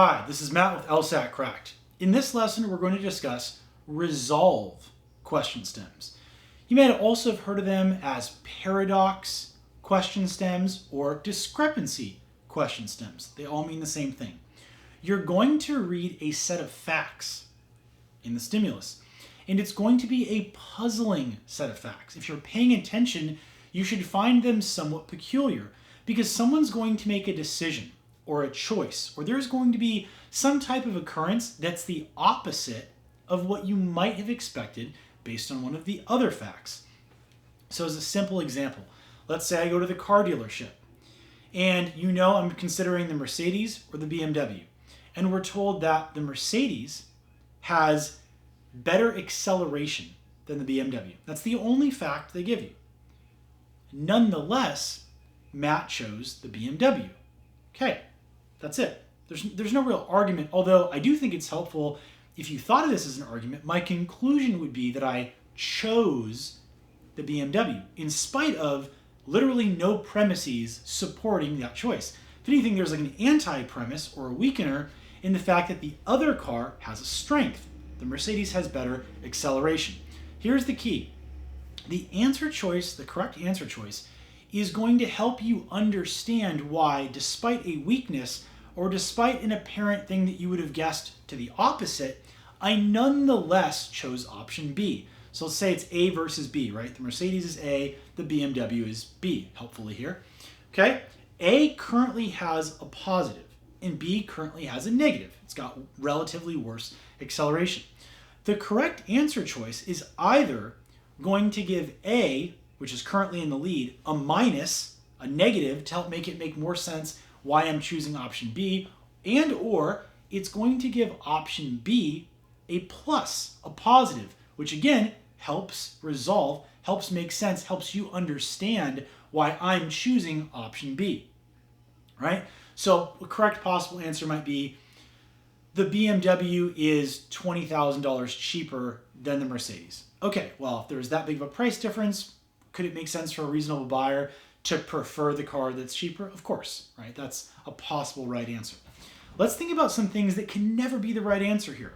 Hi, this is Matt with LSAT Cracked. In this lesson, we're going to discuss resolve question stems. You may also have heard of them as paradox question stems or discrepancy question stems. They all mean the same thing. You're going to read a set of facts in the stimulus, and it's going to be a puzzling set of facts. If you're paying attention, you should find them somewhat peculiar because someone's going to make a decision or a choice, or there's going to be some type of occurrence that's the opposite of what you might have expected based on one of the other facts. So as a simple example, let's say I go to the car dealership and I'm considering the Mercedes or the BMW, and we're told that the Mercedes has better acceleration than the BMW. That's the only fact they give you. Nonetheless, Matt chose the BMW. Okay, that's it. There's no real argument, although I do think it's helpful if you thought of this as an argument. My conclusion would be that I chose the BMW in spite of literally no premises supporting that choice. If anything, there's like an anti-premise or a weakener in the fact that the other car has a strength. The Mercedes has better acceleration. Here's the key. The correct answer choice, is going to help you understand why, despite a weakness or despite an apparent thing that you would have guessed to the opposite, I nonetheless chose option B. So let's say it's A versus B, right? The Mercedes is A, the BMW is B, helpfully here. Okay? A currently has a positive, and B currently has a negative. It's got relatively worse acceleration. The correct answer choice is either going to give A, which is currently in the lead, a minus, a negative, to help make it make more sense why I'm choosing option B, and or it's going to give option B a plus, a positive, which again helps resolve, helps make sense, helps you understand why I'm choosing option B, right? So the correct possible answer might be the BMW is $20,000 cheaper than the Mercedes. Okay, well, if there's that big of a price difference, could it make sense for a reasonable buyer to prefer the car that's cheaper? Of course, right? That's a possible right answer. Let's think about some things that can never be the right answer here.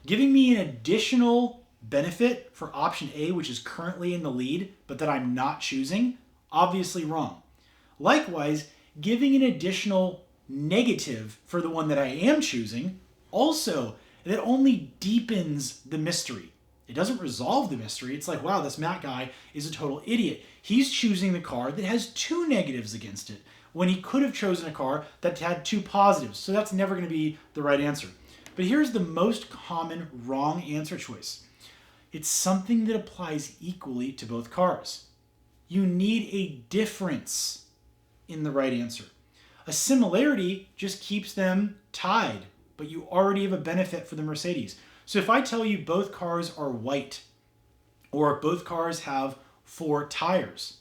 Giving me an additional benefit for option A, which is currently in the lead, but that I'm not choosing, obviously wrong. Likewise, giving an additional negative for the one that I am choosing, also, that only deepens the mystery. It doesn't resolve the mystery. It's like, wow, this Matt guy is a total idiot. He's choosing the car that has two negatives against it when he could have chosen a car that had two positives. So that's never going to be the right answer. But here's the most common wrong answer choice. It's something that applies equally to both cars. You need a difference in the right answer. A similarity just keeps them tied, but you already have a benefit for the Mercedes. So if I tell you both cars are white, or both cars have 4 tires,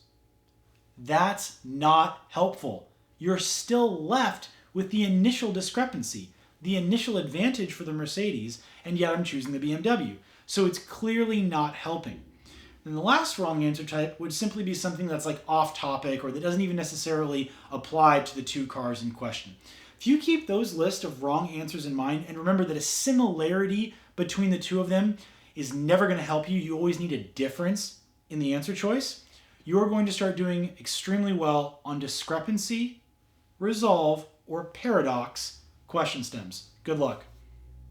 that's not helpful. You're still left with the initial discrepancy, the initial advantage for the Mercedes, and yet I'm choosing the BMW. So it's clearly not helping. And the last wrong answer type would simply be something that's like off topic or that doesn't even necessarily apply to the two cars in question. If you keep those list of wrong answers in mind, and remember that a similarity between the two of them is never going to help you, you always need a difference in the answer choice, you're going to start doing extremely well on discrepancy, resolve, or paradox question stems. Good luck.